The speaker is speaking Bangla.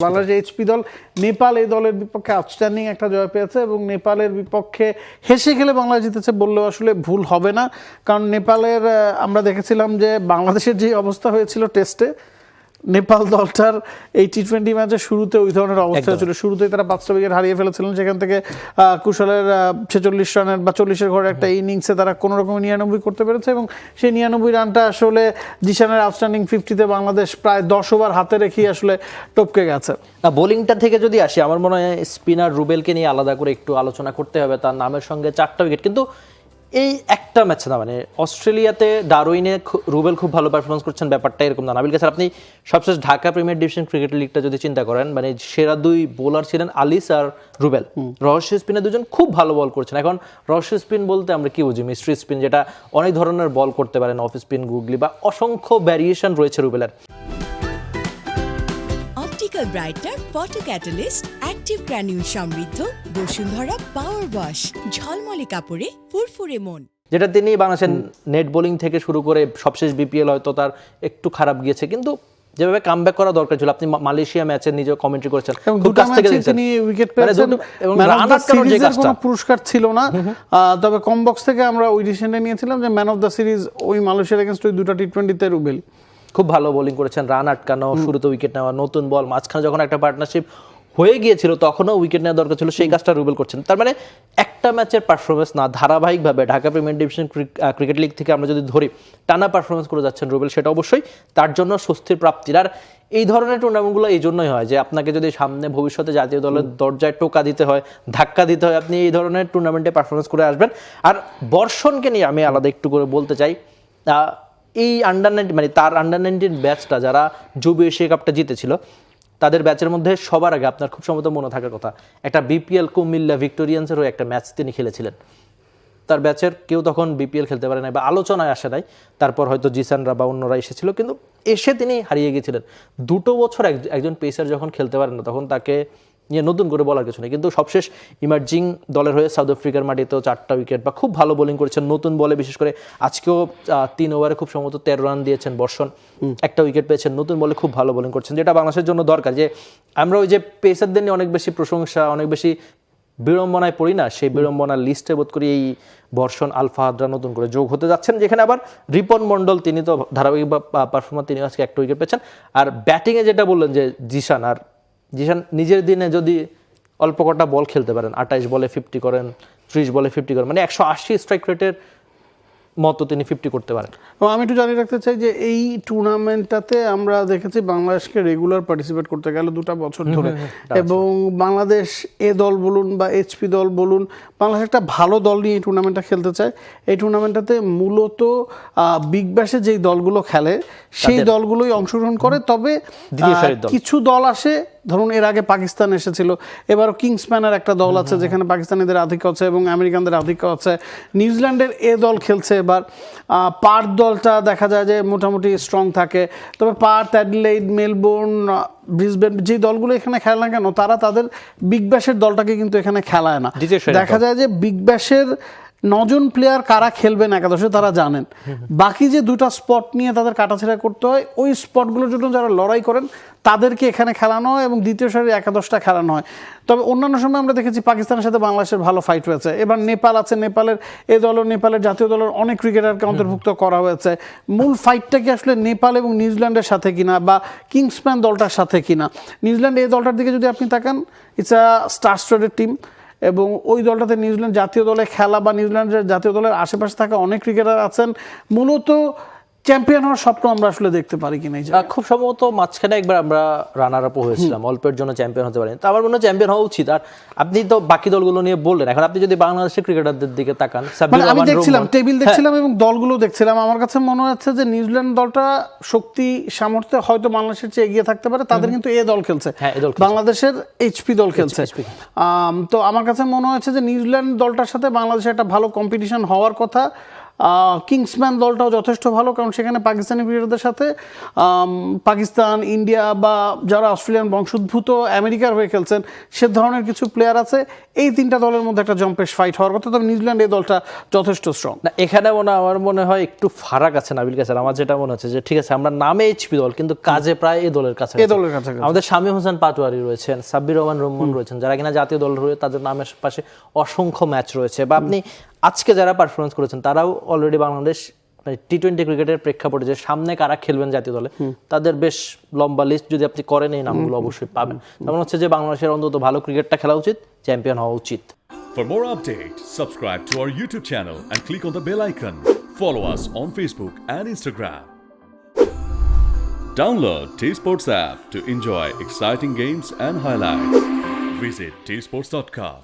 বাংলাদেশ এইচপি দল নেপাল এই দলের বিপক্ষে আউটস্ট্যান্ডিং একটা জয় পেয়েছে এবং নেপালের বিপক্ষে হেসে খেলে বাংলাদেশ জিতেছে বললেও আসলে ভুল হবে না, কারণ নেপালের আমরা দেখেছিলাম যে বাংলাদেশের যে অবস্থা হয়েছিল টেস্টে, নেপাল দলটার এই টি-20 ম্যাচের শুরুতে ওই ধরনের অবস্থা ছিল। শুরুতেই তারা 5টা উইকেট হারিয়ে ফেলেছিলেন, সেখান থেকে কুশলের 46 রানের বা 40-এর ঘরে একটা ইনিংসে তারা কোনো রকম 99 করতে পেরেছে এবং সেই 99 রানটা আসলে জিশানের আউটস্ট্যান্ডিং 50-তে বাংলাদেশ প্রায় 10 ওভার হাতে রেখেই আসলে টপকে গেছে। বোলিংটা থেকে যদি আসি, আমার মনে হয় স্পিনার রুবেলকে নিয়ে আলাদা করে একটু আলোচনা করতে হবে। তার নামের সঙ্গে 4টা উইকেট, কিন্তু এই একটা ম্যাচ না, মানে অস্ট্রেলিয়াতে ডারউইনে রুবেল খুব ভালো পারফরমেন্স করছেন, ব্যাপারটা এরকম না। নাবিল কাছে আপনি সবশেষ ঢাকা প্রিমিয়ার ডিভিশন ক্রিকেট লিগটা যদি চিন্তা করেন, মানে সেরা দুই বোলার ছিলেন আলিস আর রুবেল। রহস্য স্পিনে দুজন খুব ভালো বল করছেন। এখন রহস্য স্পিন বলতে আমরা কি বুঝি? মিস্ট্রি স্পিন, যেটা অনেক ধরনের বল করতে পারেন, অফ স্পিন, গুগলি বা অসংখ্য ভ্যারিয়েশন রয়েছে রুবেলের। Optical brighter, photo catalyst, active granule সমৃদ্ধ বসুন্ধরা পাওয়ার ওয়াশ, ঝলমলে কাপড়ে ফুরফুরে মন, যেটা তিনি বাংলাদেশের নেট বোলিং থেকে শুরু করে সবশেষ বিপিএল হয়তো তার একটু খারাপ গিয়েছে, কিন্তু যেভাবে কামব্যাক করা দরকার ছিল, আপনি মালয়েশিয়া ম্যাচে নিজে কমেন্ট্রি করেছেন, খুব কাছ থেকে তিনি উইকেট পেয়েছেন এবং রান আটকানোর যে কোনো পুরস্কার ছিল না, তবে কম বক্স থেকে আমরা ওই ডিসিশনটা নিয়েছিলাম যে ম্যান অফ দ্য সিরিজ ওই মালয়েশিয়ার এগেইনস্ট ওই দুটো টি-20তে রুবেল খুব ভালো বোলিং করেছেন, রান আটকানো, শুরুতে উইকেট নেওয়া, নতুন বল, মাঝখানে যখন একটা পার্টনারশিপ হয়ে গিয়েছিল তখনও উইকেট নেওয়া দরকার ছিল, সেই কাজটা রুবেল করছেন। তার মানে একটা ম্যাচের পারফরমেন্স না, ধারাবাহিকভাবে Dhaka premier division cricket league থেকে আমরা যদি ধরি টানা পারফরমেন্স করে যাচ্ছেন রুবেল, সেটা অবশ্যই তার জন্য স্বস্তির প্রাপ্তির। আর এই ধরনের টুর্নামেন্টগুলো এই জন্যই হয় যে আপনাকে যদি সামনে ভবিষ্যতে জাতীয় দলের দরজায় টোকা দিতে হয়, ধাক্কা দিতে হয়, আপনি এই ধরনের টুর্নামেন্টে পারফরমেন্স করে আসবেন। আর বর্ষণকে নিয়ে আমি আলাদা একটু করে বলতে চাই, এই আন্ডার-19 মানে তার আন্ডার-19 ব্যাচটা যারা যুব এশিয়া কাপটা জিতেছিল, তাদের ব্যাচের মধ্যে সবার আগে আপনার খুব সম্ভবত মনে থাকার কথা, একটা বিপিএল কুমিল্লা ভিক্টোরিয়ান্সেরও একটা ম্যাচ তিনি খেলেছিলেন। তার ব্যাচের কেউ তখন বিপিএল খেলতে পারে নাই বা আলোচনায় আসে নাই, তারপর হয়তো জিসানরা বা অন্যরা এসেছিল, কিন্তু এসে তিনি হারিয়ে গিয়েছিলেন। 2 বছর একজন পেসার যখন খেলতে পারেন না, তখন তাকে নিয়ে নতুন করে বলার কিছু নেই। কিন্তু সবশেষ ইমার্জিং দলের হয়ে সাউথ আফ্রিকার মাটিতেও 4টা উইকেট বা খুব ভালো বোলিং করেছেন নতুন বলে, বিশেষ করে আজকেও 3 ওভারে খুব সম্ভবত 13 রান দিয়েছেন বর্ষণ, একটা উইকেট পেয়েছেন, নতুন বলে খুব ভালো বোলিং করছেন, যেটা বাংলাদেশের জন্য দরকার। যে আমরা ওই যে পেসারদের নিয়ে অনেক বেশি প্রশংসা, অনেক বেশি বিড়ম্বনায় পড়ি না, সেই বিড়ম্বনার লিস্টে বোধ করি এই বর্ষণ আল ফাহাদরা নতুন করে যোগ হতে যাচ্ছেন, যেখানে আবার রিপন মন্ডল, তিনি তো ধারাবাহিক পারফরমার, তিনি আজকে একটা উইকেট পেয়েছেন। আর ব্যাটিংয়ে যেটা বললেন যে জিশান নিজের দিনে যদি অল্প কটা বল খেলতে পারেন, 28 বলে 50 করেন, 30 বলে 50 করেন, মানে 180 স্ট্রাইক রেটের মতো তিনি 50 করতে পারেন। এবং আমি একটু জানিয়ে রাখতে চাই যে এই টুর্নামেন্টটাতে আমরা দেখেছি বাংলাদেশকে রেগুলার পার্টিসিপেট করতে গেল 2টা বছর ধরে, এবং বাংলাদেশ এ দল বলুন বা এইচপি দল বলুন, বাংলাদেশ একটা ভালো দল নিয়ে এই টুর্নামেন্টটা খেলতে চায়। এই টুর্নামেন্টটাতে মূলত বিগ ব্যাশে যেই দলগুলো খেলে সেই দলগুলোই অংশগ্রহণ করে, তবে কিছু দল আসে, ধরুন এর আগে পাকিস্তান এসেছিল, এবারও কিংসম্যানের একটা দল আছে যেখানে পাকিস্তানিদের আধিক্য আছে এবং আমেরিকানদের আধিক্য আছে, নিউজিল্যান্ডের এ দল খেলছে, এবার পার্থ দলটা দেখা যায় যে মোটামুটি স্ট্রং থাকে, তবে পার্থ, অ্যাডিলেইড, মেলবোর্ন, ব্রিসবেন, যে দলগুলো এখানে খেলে না কেন তারা তাদের বিগ ব্যাশের দলটাকে কিন্তু এখানে খেলায় না। দেখা যায় যে বিগ ব্যাশের 9 জন প্লেয়ার কারা খেলবেন একাদশে তারা জানেন, বাকি যে 2টা স্পট নিয়ে তাদের কাটাছেড়া করতে হয়, ওই স্পটগুলোর জন্য যারা লড়াই করেন তাদেরকে এখানে খেলানো হয় এবং দ্বিতীয় সারির একাদশটা খেলানো হয়। তবে অন্যান্য সময় আমরা দেখেছি পাকিস্তানের সাথে বাংলাদেশের ভালো ফাইট হয়েছে, এবার নেপাল আছে, নেপালের এ দলের, নেপালের জাতীয় দলের অনেক ক্রিকেটারকে অন্তর্ভুক্ত করা হয়েছে। মূল ফাইটটা কি আসলে নেপাল এবং নিউজিল্যান্ডের সাথে কিনা বা কিংসম্যান দলটার সাথে কিনা? নিউজিল্যান্ড এই দলটার দিকে যদি আপনি তাকান, it's a star studded team, এবং ওই দলটাতে নিউজিল্যান্ড জাতীয় দলে খেলা বা নিউজিল্যান্ডের জাতীয় দলের আশেপাশে থাকা অনেক ক্রিকেটার আছেন, মূলত চ্যাম্পিয়ন হওয়ার স্বপ্ন আমরা আসলে দেখতে পারি কিনা। খুব সম্ভবত মাঝখানে একবার আমরা রানার আপ হয়েছিলাম, অল্পের জন্য চ্যাম্পিয়ন হতে পারেন, তো আমার মনে হয় চ্যাম্পিয়ন হওয়া উচিত। আর আপনি তো বাকি দলগুলো নিয়ে বললেন, এখন আপনি যদি বাংলাদেশের ক্রিকেটারদের দিকে তাকান, আমি দেখছিলাম টেবিল দেখছিলাম এবং দলগুলো দেখছিলাম, আমার কাছে মনে হচ্ছে যে নিউজিল্যান্ড দলটা শক্তি সামর্থ্যে হয়তো বাংলাদেশের চেয়ে এগিয়ে থাকতে পারে, তাদের কিন্তু এ দল খেলছে, বাংলাদেশের এইচপি দল খেলছে। তো আমার কাছে মনে হচ্ছে যে নিউজিল্যান্ড দলটার সাথে বাংলাদেশের একটা ভালো কম্পিটিশন হওয়ার কথা। কিংসম্যান দলটাও যথেষ্ট ভালো, কারণ সেখানে পাকিস্তানি ক্রিকেটারদের সাথে পাকিস্তান, ইন্ডিয়া বা যারা অস্ট্রেলিয়ান বংশোদ্ভূত আমেরিকার হয়ে খেলছেন সে ধরনের কিছু প্লেয়ার আছে। এই তিনটা দলের মধ্যে একটা জম্পেশ ফাইট হওয়ার কথা, তবে নিউজিল্যান্ড এই দলটা যথেষ্ট স্ট্রং। না এখানে আমার মনে হয় একটু ফারাক আছে নাবিল কাছে। আমার যেটা মনে হচ্ছে যে ঠিক আছে আমরা নামে এইচপি দল, কিন্তু কাজে প্রায় এই দলের কাছে। আমাদের শামীম হোসেন পাটোয়ারি রয়েছেন, সাব্বির রহমান রহমান রয়েছেন, যারা কিনা জাতীয় দল রয়ে তাদের নামের পাশে অসংখ্য ম্যাচ রয়েছে। বা আপনি আজকে যারা পারফরমেন্স করেছেন তারাও অলরেডি বাংলাদেশ টি-20 ক্রিকেটের প্রেক্ষাপটে যে সামনে কারা খেলবেন জাতীয় দলে তাদের বেশ লম্বা লিস্ট যদি আপনি করেন এই নামগুলো অবশ্যই পাবেন। তেমন হচ্ছে যে বাংলাদেশের অন্তত ভালো ক্রিকেটটা খেলা উচিত, চ্যাম্পিয়ন হওয়া উচিত। For more updates, subscribe to our YouTube channel and click on the bell icon. Follow us on Facebook and Instagram. Download T-Sports app to enjoy exciting games and highlights. Visit tsports.com.